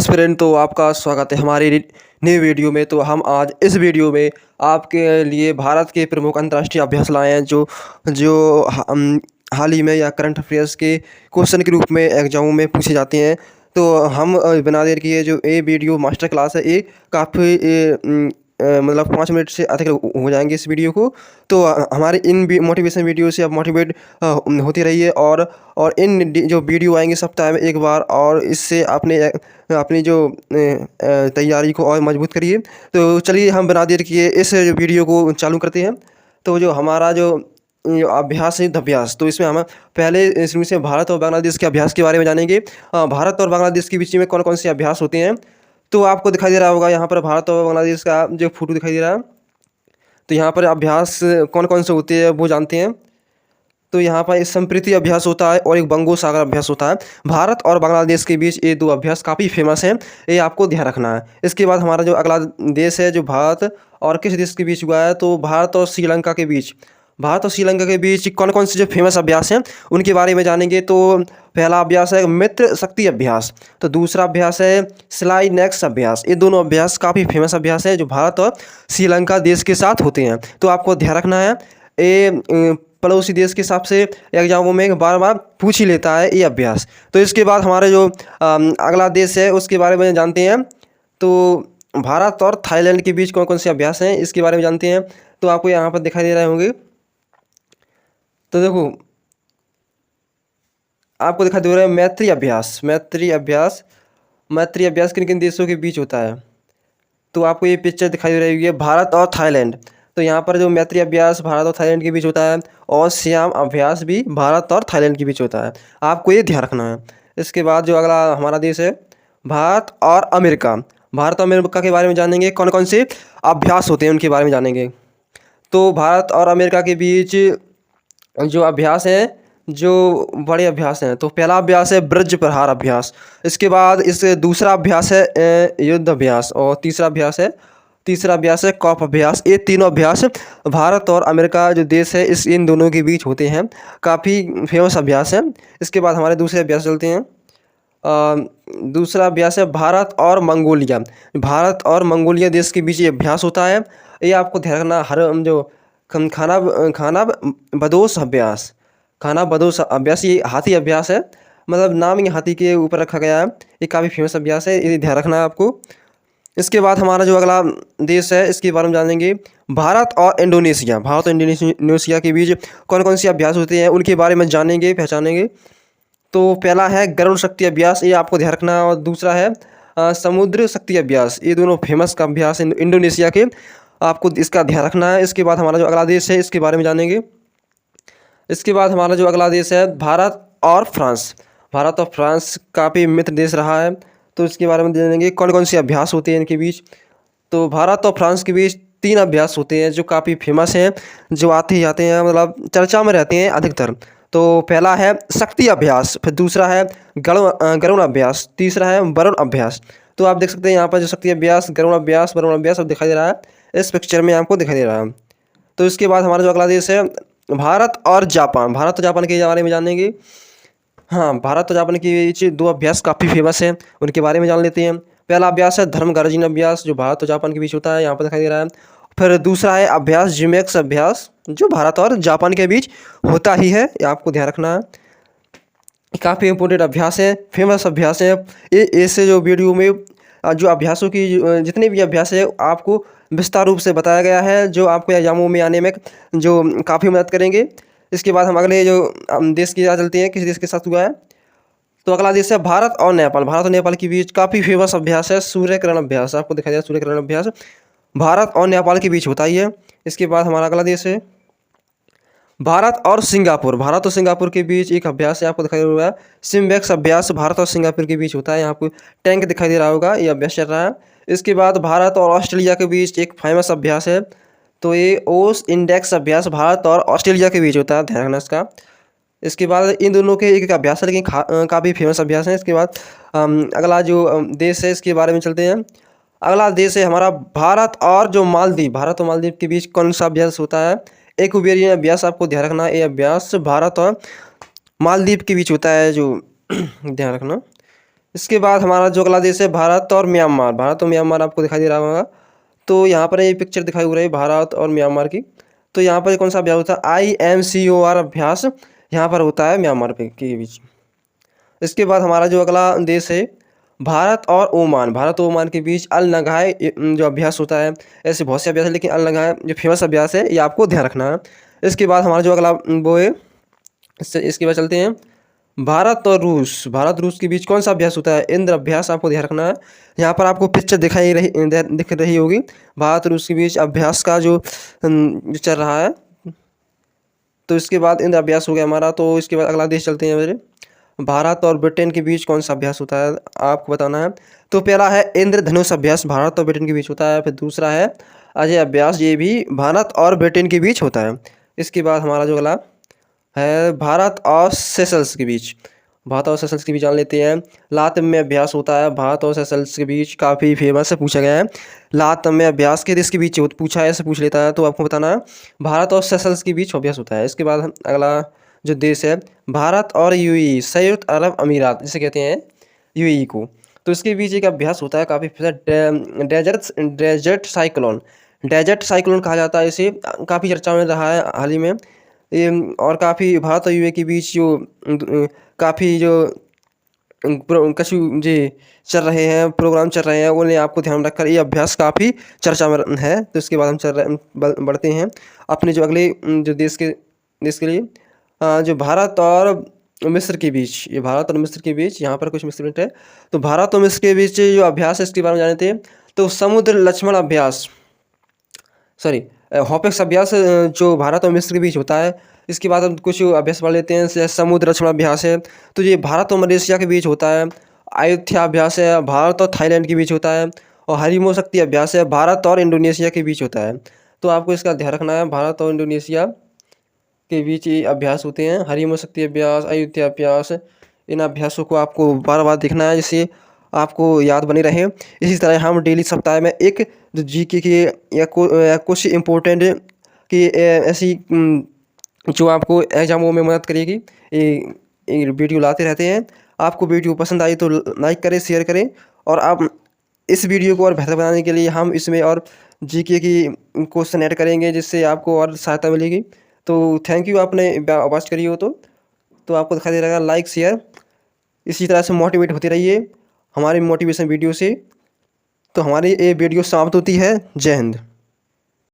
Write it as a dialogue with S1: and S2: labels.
S1: Friend, तो आपका स्वागत है हमारी नई वीडियो में। तो हम आज इस वीडियो में आपके लिए भारत के प्रमुख अंतर्राष्ट्रीय अभ्यास लाए हैं जो जो हाल ही में या करंट अफेयर्स के क्वेश्चन के रूप में एग्जामों में पूछे जाते हैं। तो हम बिना देर किए जो ये वीडियो मास्टर क्लास है, ये काफ़ी मतलब 5 मिनट से अधिक हो जाएंगे इस वीडियो को। तो हमारे इन मोटिवेशन वीडियो से आप मोटिवेट होती रहिए और इन जो वीडियो आएंगे सप्ताह में एक बार, और इससे अपनी जो तैयारी को और मजबूत करिए। तो चलिए हम बिना देर किए इस वीडियो को चालू करते हैं। तो जो हमारा जो अभ्यास है युद्धाभ्यास, तो इसमें हम पहले शुरू से भारत और बांग्लादेश के अभ्यास के बारे में जानेंगे। भारत और बांग्लादेश के बीच में कौन कौन से अभ्यास होते हैं। तो आपको दिखाई दे रहा होगा यहाँ पर भारत और बांग्लादेश का जो फोटो दिखाई दे रहा है। तो यहाँ पर अभ्यास कौन कौन से होते हैं वो जानते हैं। तो यहाँ पर एक संप्रीति अभ्यास होता है और एक बंगोसागर अभ्यास होता है। भारत और बांग्लादेश के बीच ये दो अभ्यास काफ़ी फेमस हैं, ये आपको ध्यान रखना है। इसके बाद हमारा जो अगला देश है जो भारत और किस देश के बीच हुआ है, तो भारत और श्रीलंका के बीच। भारत और श्रीलंका के बीच कौन कौन से जो फेमस अभ्यास हैं उनके बारे में जानेंगे। तो पहला अभ्यास है मित्र शक्ति अभ्यास, तो दूसरा अभ्यास है स्लाइड नेक्स्ट अभ्यास। ये दोनों अभ्यास काफ़ी फेमस अभ्यास है जो भारत और श्रीलंका देश के साथ होते हैं। तो आपको ध्यान रखना है, ये पड़ोसी देश के हिसाब से एग्जामों में बार बार पूछ ही लेता है ये अभ्यास। तो इसके बाद हमारे जो अगला देश है उसके बारे में जानते हैं। तो भारत और थाईलैंड के बीच कौन कौन से अभ्यास हैं इसके बारे में जानते हैं। तो आपको यहाँ पर दिखाई दे रहे होंगे। तो देखो आपको दिखाई दे रहा है मैत्री अभ्यास। मैत्री अभ्यास किन किन देशों के बीच होता है। तो आपको ये पिक्चर दिखाई दे रही है भारत और थाईलैंड। तो यहाँ पर जो मैत्री अभ्यास भारत और थाईलैंड के बीच होता है, और श्याम अभ्यास भी भारत और थाईलैंड के बीच होता है। आपको ये ध्यान रखना है। इसके बाद जो अगला हमारा देश है भारत और अमेरिका। भारत और अमेरिका के बारे में जानेंगे, कौन कौन से अभ्यास होते हैं उनके बारे में जानेंगे। तो भारत और अमेरिका के बीच जो अभ्यास हैं, जो बड़े अभ्यास हैं, तो पहला अभ्यास है ब्रज प्रहार अभ्यास। इसके बाद इस दूसरा अभ्यास है युद्ध अभ्यास, और तीसरा अभ्यास है कॉप अभ्यास। ये तीनों अभ्यास भारत और अमेरिका जो देश है इन दोनों के बीच होते हैं। काफ़ी फेमस अभ्यास है। इसके बाद हमारे दूसरे अभ्यास चलते हैं। दूसरा अभ्यास है भारत और मंगोलिया। भारत और मंगोलिया देश के बीच ये अभ्यास होता है। ये आपको ध्यान रखना, हर जो खाना बदोश अभ्यास ये हाथी अभ्यास है, मतलब नाम ही हाथी के ऊपर रखा गया है। ये काफ़ी फेमस अभ्यास है, ये ध्यान रखना है आपको। इसके बाद हमारा जो अगला देश है इसके बारे में जानेंगे। भारत और इंडोनेशिया के बीच कौन कौन से अभ्यास होते हैं उनके बारे में जानेंगे, पहचानेंगे। तो पहला है गरुड़ शक्ति अभ्यास, ये आपको ध्यान रखना है। और दूसरा है समुद्र शक्ति अभ्यास। ये दोनों फेमस का अभ्यास है इंडोनेशिया के, आपको इसका ध्यान रखना है। इसके बाद हमारा जो अगला देश है इसके बारे में जानेंगे। इसके बाद हमारा जो अगला देश है भारत और फ्रांस। भारत और फ्रांस काफ़ी मित्र देश रहा है, तो इसके बारे में जानेंगे कौन कौन से अभ्यास होते हैं इनके बीच। तो भारत और फ्रांस के बीच 3 अभ्यास होते हैं जो काफ़ी फेमस हैं, जो आते ही आते हैं, मतलब चर्चा में रहते हैं अधिकतर। तो पहला है शक्ति अभ्यास, फिर दूसरा है गरुड़ अभ्यास, तीसरा है वरुण अभ्यास। तो आप देख सकते हैं यहाँ पर जो शक्ति अभ्यास, गरुड़ अभ्यास, वरुण अभ्यास अब दिखाई दे रहा है, इस पिक्चर में आपको दिखाई दे रहा है। तो इसके बाद हमारा जो अगला देश है भारत और जापान। भारत और जापान के बारे में जानेंगे। हाँ, भारत और जापान के बीच 2 अभ्यास काफ़ी फेमस हैं, उनके बारे में जान लेते हैं। पहला अभ्यास है धर्म गर्जन अभ्यास, जो भारत और जापान के बीच होता है, यहाँ पर दिखाई दे रहा है। फिर दूसरा है अभ्यास जिमेक्स अभ्यास, जो भारत और जापान के बीच होता ही है, ये आपको ध्यान रखना है। काफ़ी इंपॉर्टेंट अभ्यास है, फेमस अभ्यास है। ये ऐसे जो वीडियो में जो अभ्यासों की जितने भी अभ्यास है आपको विस्तार रूप से बताया गया है, जो आपको एग्जामों में आने में जो काफ़ी मदद करेंगे। इसके बाद हम अगले जो देश की चलते हैं, किस देश के साथ हुआ है। तो अगला देश है भारत और नेपाल। भारत और नेपाल के बीच काफ़ी फेमस अभ्यास है सूर्यकिरण अभ्यास, आपको दिखाई दिया सूर्यकिरण अभ्यास भारत और नेपाल के बीच होता ही है। इसके बाद हमारा अगला देश है भारत और सिंगापुर। भारत और सिंगापुर के बीच एक अभ्यास है, आपको दिखाई दे रहा है सिम्बेक्स अभ्यास, भारत और सिंगापुर के बीच होता है। यहाँ आपको टैंक दिखाई दे रहा होगा, ये अभ्यास चल रहा है। इसके बाद भारत और ऑस्ट्रेलिया के बीच एक फेमस अभ्यास है, तो ये ओस इंडेक्स अभ्यास भारत और ऑस्ट्रेलिया के बीच होता है, ध्यान रखना इसका। इसके बाद इन दोनों के एक अभ्यास है, लेकिन काफ़ी फेमस अभ्यास है। इसके बाद अगला जो देश है इसके बारे में चलते हैं। अगला देश है हमारा भारत और जो मालदीव। भारत और मालदीव के बीच कौन सा अभ्यास होता है, एक्वेरियन अभ्यास, आपको ध्यान रखना। ये अभ्यास भारत और मालदीव के बीच होता है, जो ध्यान रखना। इसके बाद हमारा जो अगला देश है भारत और म्यांमार। भारत और म्यांमार आपको दिखाई दे रहा होगा। तो यहाँ पर ये पिक्चर दिखाई हो रही है भारत और म्यांमार की। तो यहाँ पर कौन सा अभ्यास होता है, IMCOR अभ्यास यहाँ पर होता है म्यांमार के बीच। इसके बाद हमारा जो अगला देश है भारत और ओमान। भारत और ओमान के बीच अल नगाह जो अभ्यास होता है। ऐसे बहुत से अभ्यास है, लेकिन अल नगाह जो फेमस अभ्यास है ये आपको ध्यान रखना है। इसके बाद हमारा जो अगला वो है, इसके बाद चलते हैं भारत और रूस। भारत रूस के बीच कौन सा अभ्यास होता है, इंद्र अभ्यास आपको ध्यान रखना है। यहाँ पर आपको पिक्चर दिख रही होगी भारत रूस के बीच अभ्यास का जो चल रहा है। तो इसके बाद इंद्र अभ्यास हो गया हमारा। तो इसके बाद अगला देश चलते हैं मेरे, भारत और ब्रिटेन के बीच कौन सा अभ्यास होता है आपको बताना है। तो पहला है इंद्रधनुष अभ्यास, भारत और ब्रिटेन के बीच होता है। फिर दूसरा है अजय अभ्यास, ये भी भारत और ब्रिटेन के बीच होता है। इसके बाद हमारा जो अगला है भारत और सेशल्स के बीच। भारत और सेशल्स के बीच जान लेते हैं। लातम्य अभ्यास होता है भारत और सेशल्स के बीच, काफ़ी फेमस है, पूछा गया है। लातम्य अभ्यास के देश के बीच पूछा है, ऐसे पूछ लेता है। तो आपको बताना है भारत और सेशल्स के बीच अभ्यास होता है। इसके बाद अगला जो देश है भारत और UAE, संयुक्त अरब अमीरात जिसे कहते हैं UAE को। तो इसके बीच एक अभ्यास होता है काफ़ी डेजर्ट साइक्लोन। डेजर्ट साइक्लोन कहा जाता है इसे, काफ़ी चर्चा में रहा है हाल ही में ये। और काफ़ी भारत और UAE के बीच जो काफ़ी जो कछु जी चल रहे हैं, प्रोग्राम चल रहे हैं, उन्हें आपको ध्यान रखकर ये अभ्यास काफ़ी चर्चा में है। तो इसके बाद हम बढ़ते हैं अपने जो अगले जो देश के लिए जो भारत और मिस्र के बीच। ये भारत और मिस्र के बीच यहाँ पर कुछ मिसप्रिंट है। तो भारत और मिस्र के बीच जो अभ्यास है इसके बारे में जाने थे। तो समुद्र लक्ष्मण अभ्यास, सॉरी हॉपेक्स अभ्यास जो भारत और मिस्र के बीच होता है। इसके बाद हम कुछ अभ्यास पढ़ लेते हैं, जैसे समुद्र लक्ष्मण अभ्यास है तो ये भारत और मलेशिया के बीच होता है। अयोध्या अभ्यास है भारत और थाईलैंड के बीच होता है। और हरिमो शक्ति अभ्यास है भारत और इंडोनेशिया के बीच होता है। तो आपको इसका ध्यान रखना है, भारत और इंडोनेशिया के बीच ये अभ्यास होते हैं, हरिमो शक्ति अभ्यास, अयोध्या अभ्यास। इन अभ्यासों को आपको बार बार देखना है जिससे आपको याद बनी रहे। इसी तरह हम डेली सप्ताह में एक जो GK की या कुछ इम्पोर्टेंट की ऐसी जो आपको एग्जामों में मदद करेगी ये वीडियो लाते रहते हैं। आपको वीडियो पसंद आई तो लाइक करें, शेयर करें। और आप इस वीडियो को और बेहतर बनाने के लिए हम इसमें और GK की क्वेश्चन ऐड करेंगे जिससे आपको और सहायता मिलेगी। तो थैंक यू, आपने वॉच करी हो तो आपको दिखाई दे रहेगा लाइक शेयर। इसी तरह से मोटिवेट होते रहिए हमारी मोटिवेशन वीडियो से। तो हमारी ये वीडियो समाप्त होती है। जय हिंद।